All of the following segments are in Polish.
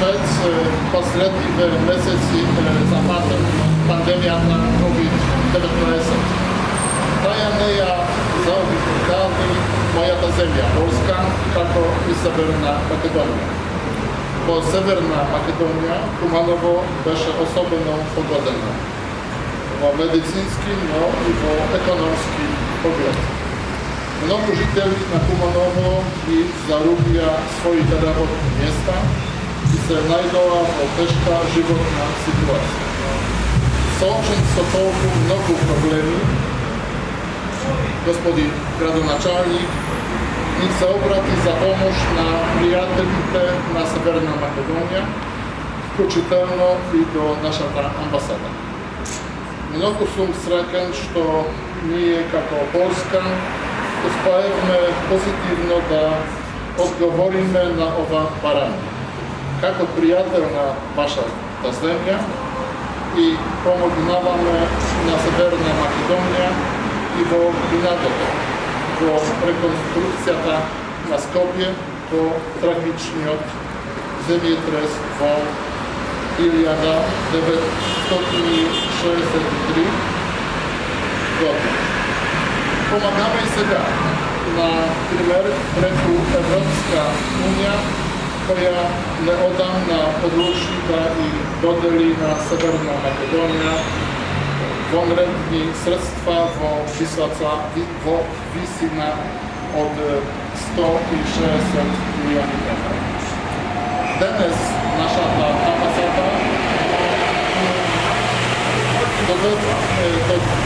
već posrednjive meseci zahvatem pandemija na COVID-19. Taja neja zaobiekali moja ta zemlja, Polska, kako i Severna Makedonija. Bo Severna Makedonija Kumanovo beše osobno pogodena. Wo medycyńskim, no i wo ekonomski pogled. Mnogo žitelji na Kumanovo i zarubia swoje robotne miejsca i se najdoła teška životna sytuacja. Są często toku mnogo problemi. Gospodin gradonačelnik niech se obrati za pomoć na prijateljite na Severna Makedonija, wklučitelno i do nasza ta ambasada. Mnogo sum srećan što nije kako Polska, uspajemy pozytywno da odgovorime na ova baranja. Kako prijateljna vaša ta zemlja i pomognavame na Severna Makedonija i vo Vinadoto, vo rekonstrukcija ta na Skopje, po tragični od zemljetres vo 1963 godine. Pomagamy i сега, например, преку Европска унија, koja neodamna odlučila i dodeli na Severna Makedonija vonredni sredstva vo visina od 160 milijoni evra. Danas naša ta ambasada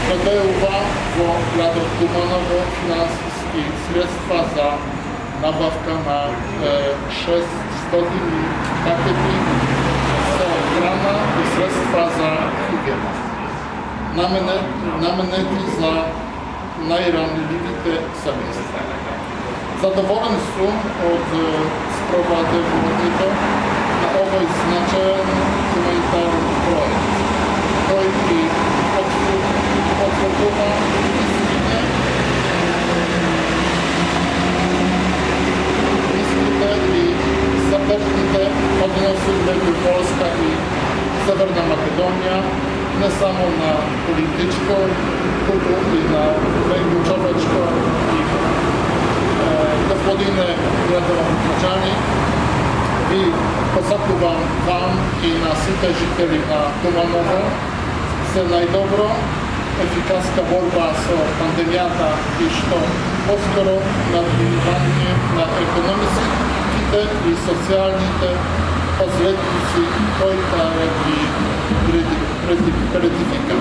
dodaje vo gradu Kumanovo financijski sredstva za nabavka na 600 paketi hrana i sredstva za higijenu. Nameneti za najranjivite semestre. Zadovoljen sam od sprowadzonego na ovaj značajan humanitarny projekt, koji odwróciła i zapewne odnosi między Polska i Severna Makedonija, nie samo na polityczną, i na węgluczoweczko i gospodine gradonačelnik i posakuvam vam i na site žitelji na Kumanovo se najdobro efikaska borba so pandemijata i što poskoro nadbivanje na ekonomijske i socijalne posljedice koji i predifikacije.